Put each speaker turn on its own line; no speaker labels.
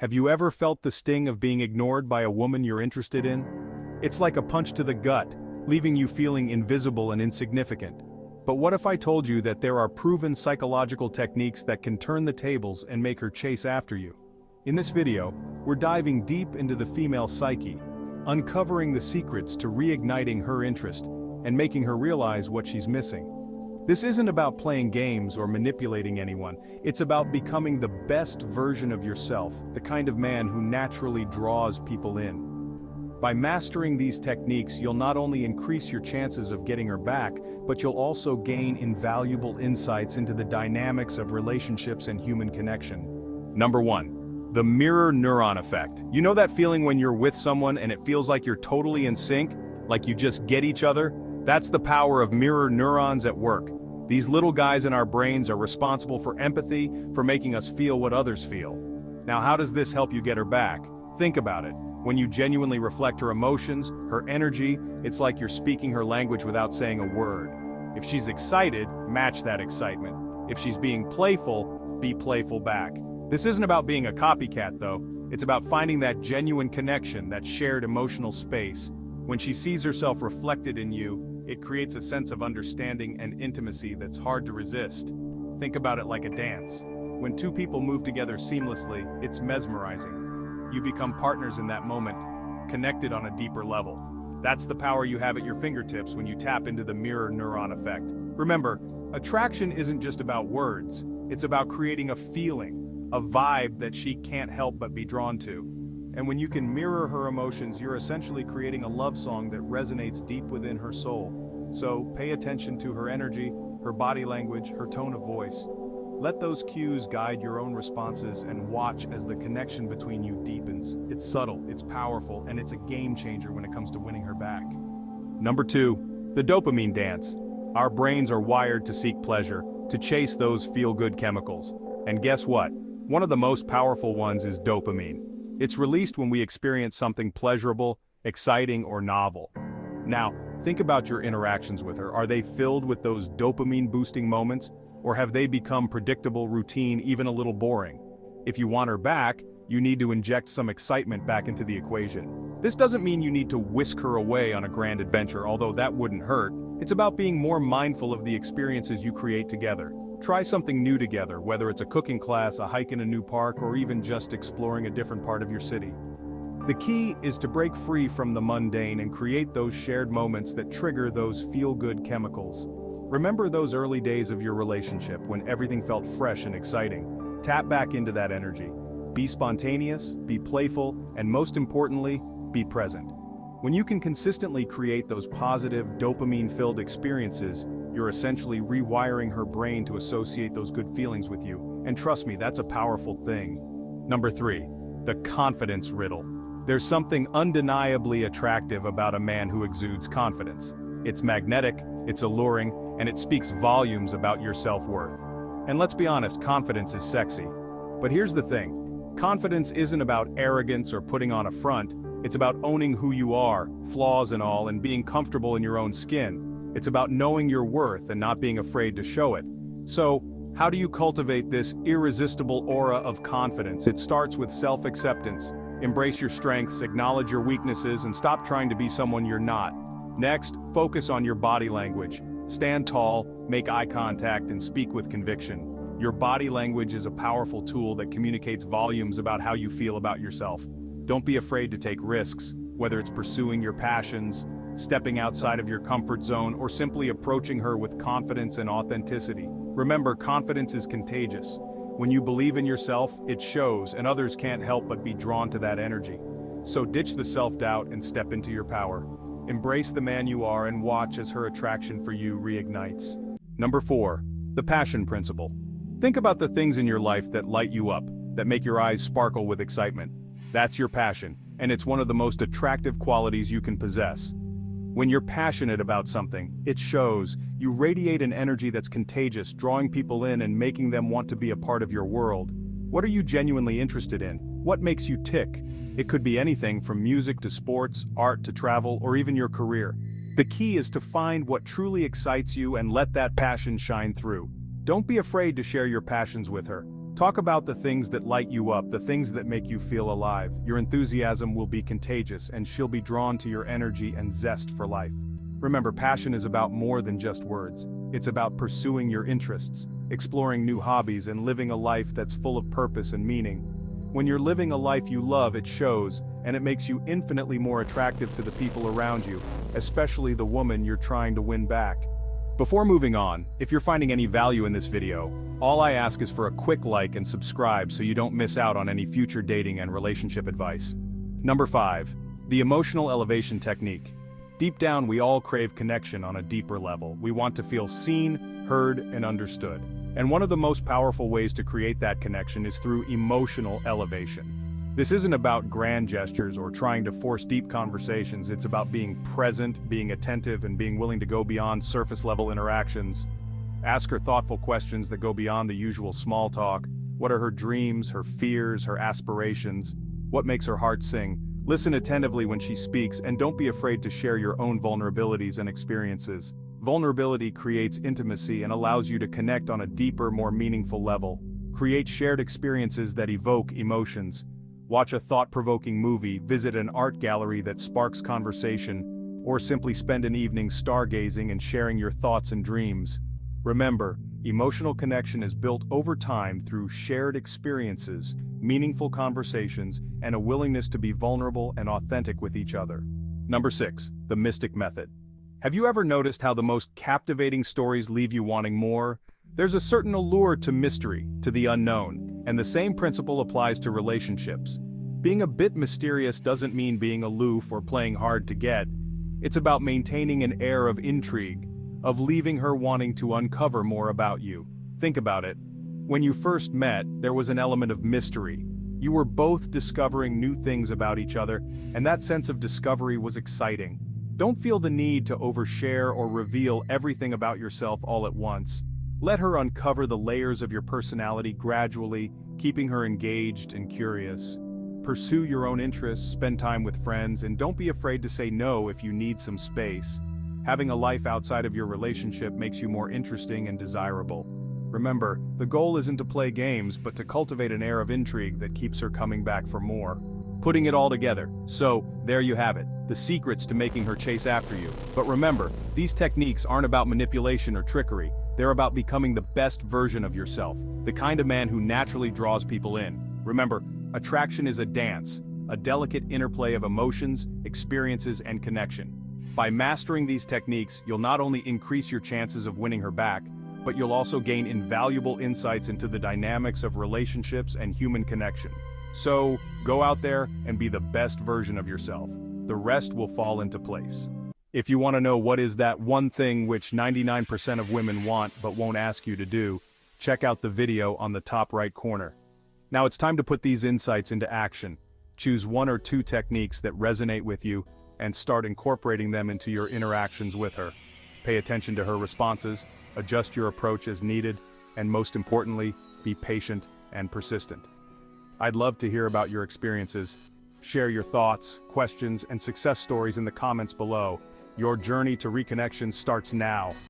Have you ever felt the sting of being ignored by a woman you're interested in? It's like a punch to the gut, leaving you feeling invisible and insignificant. But what if I told you that there are proven psychological techniques that can turn the tables and make her chase after you? In this video, we're diving deep into the female psyche, uncovering the secrets to reigniting her interest and making her realize what she's missing. This isn't about playing games or manipulating anyone, it's about becoming the best version of yourself, the kind of man who naturally draws people in. By mastering these techniques, you'll not only increase your chances of getting her back, but you'll also gain invaluable insights into the dynamics of relationships and human connection. Number 1. The mirror neuron effect. You know that feeling when you're with someone and it feels like you're totally in sync, like you just get each other? That's the power of mirror neurons at work. These little guys in our brains are responsible for empathy, for making us feel what others feel. Now, how does this help you get her back? Think about it. When you genuinely reflect her emotions, her energy, it's like you're speaking her language without saying a word. If she's excited, match that excitement. If she's being playful, be playful back. This isn't about being a copycat though. It's about finding that genuine connection, that shared emotional space. When she sees herself reflected in you, it creates a sense of understanding and intimacy that's hard to resist. Think about it like a dance. When two people move together seamlessly, it's mesmerizing. You become partners in that moment, connected on a deeper level. That's the power you have at your fingertips when you tap into the mirror neuron effect. Remember, attraction isn't just about words. It's about creating a feeling, a vibe that she can't help but be drawn to. And when you can mirror her emotions, you're essentially creating a love song that resonates deep within her soul. So pay attention to her energy, her body language, her tone of voice. Let those cues guide your own responses and watch as the connection between you deepens. It's subtle, it's powerful, and it's a game changer when it comes to winning her back. Number 2, the dopamine dance. Our brains are wired to seek pleasure, to chase those feel-good chemicals. And guess what? One of the most powerful ones is dopamine. It's released when we experience something pleasurable, exciting, or novel. Now, think about your interactions with her. Are they filled with those dopamine-boosting moments, or have they become predictable, routine, even a little boring? If you want her back, you need to inject some excitement back into the equation. This doesn't mean you need to whisk her away on a grand adventure, although that wouldn't hurt. It's about being more mindful of the experiences you create together. Try something new together, whether it's a cooking class, a hike in a new park, or even just exploring a different part of your city. The key is to break free from the mundane and create those shared moments that trigger those feel-good chemicals. Remember those early days of your relationship when everything felt fresh and exciting. Tap back into that energy. Be spontaneous, be playful, and most importantly, be present. When you can consistently create those positive, dopamine-filled experiences, you're essentially rewiring her brain to associate those good feelings with you. And trust me, that's a powerful thing. Number 3, the confidence riddle. There's something undeniably attractive about a man who exudes confidence. It's magnetic, it's alluring, and it speaks volumes about your self-worth. And let's be honest, confidence is sexy. But here's the thing, confidence isn't about arrogance or putting on a front. It's about owning who you are, flaws and all, and being comfortable in your own skin. It's about knowing your worth and not being afraid to show it. So, how do you cultivate this irresistible aura of confidence? It starts with self-acceptance. Embrace your strengths, acknowledge your weaknesses, and stop trying to be someone you're not. Next, focus on your body language. Stand tall, make eye contact, and speak with conviction. Your body language is a powerful tool that communicates volumes about how you feel about yourself. Don't be afraid to take risks, whether it's pursuing your passions, stepping outside of your comfort zone, or simply approaching her with confidence and authenticity. Remember, confidence is contagious. When you believe in yourself, it shows, and others can't help but be drawn to that energy. So ditch the self-doubt and step into your power. Embrace the man you are and watch as her attraction for you reignites. Number 4, the passion principle. Think about the things in your life that light you up, that make your eyes sparkle with excitement. That's your passion, and it's one of the most attractive qualities you can possess. When you're passionate about something, it shows. You radiate an energy that's contagious, drawing people in and making them want to be a part of your world. What are you genuinely interested in? What makes you tick? It could be anything from music to sports, art to travel, or even your career. The key is to find what truly excites you and let that passion shine through. Don't be afraid to share your passions with her. Talk about the things that light you up, the things that make you feel alive. Your enthusiasm will be contagious, and she'll be drawn to your energy and zest for life. Remember, passion is about more than just words. It's about pursuing your interests, exploring new hobbies, and living a life that's full of purpose and meaning. When you're living a life you love, it shows, and it makes you infinitely more attractive to the people around you, especially the woman you're trying to win back. Before moving on, if you're finding any value in this video, all I ask is for a quick like and subscribe so you don't miss out on any future dating and relationship advice. Number 5. The emotional elevation technique. Deep down, we all crave connection on a deeper level. We want to feel seen, heard, and understood. And one of the most powerful ways to create that connection is through emotional elevation. This isn't about grand gestures or trying to force deep conversations. It's about being present, being attentive, and being willing to go beyond surface-level interactions. Ask her thoughtful questions that go beyond the usual small talk. What are her dreams, her fears, her aspirations? What makes her heart sing? Listen attentively when she speaks, and don't be afraid to share your own vulnerabilities and experiences. Vulnerability creates intimacy and allows you to connect on a deeper, more meaningful level. Create shared experiences that evoke emotions. Watch a thought-provoking movie, visit an art gallery that sparks conversation, or simply spend an evening stargazing and sharing your thoughts and dreams. Remember, emotional connection is built over time through shared experiences, meaningful conversations, and a willingness to be vulnerable and authentic with each other. Number 6. The Mystic Method. Have you ever noticed how the most captivating stories leave you wanting more? There's a certain allure to mystery, to the unknown, and the same principle applies to relationships. Being a bit mysterious doesn't mean being aloof or playing hard to get. It's about maintaining an air of intrigue, of leaving her wanting to uncover more about you. Think about it. When you first met, there was an element of mystery. You were both discovering new things about each other, and that sense of discovery was exciting. Don't feel the need to overshare or reveal everything about yourself all at once. Let her uncover the layers of your personality gradually, keeping her engaged and curious. Pursue your own interests, spend time with friends, and don't be afraid to say no if you need some space. Having a life outside of your relationship makes you more interesting and desirable. Remember, the goal isn't to play games, but to cultivate an air of intrigue that keeps her coming back for more. Putting it all together. So, there you have it, the secrets to making her chase after you. But remember, these techniques aren't about manipulation or trickery. They're about becoming the best version of yourself, the kind of man who naturally draws people in. Remember, attraction is a dance, a delicate interplay of emotions, experiences, and connection. By mastering these techniques, you'll not only increase your chances of winning her back, but you'll also gain invaluable insights into the dynamics of relationships and human connection. So, go out there and be the best version of yourself. The rest will fall into place. If you want to know what is that one thing which 99% of women want but won't ask you to do, check out the video on the top right corner. Now it's time to put these insights into action. Choose 1 or 2 techniques that resonate with you and start incorporating them into your interactions with her. Pay attention to her responses, adjust your approach as needed, and most importantly, be patient and persistent. I'd love to hear about your experiences. Share your thoughts, questions, and success stories in the comments below. Your journey to reconnection starts now.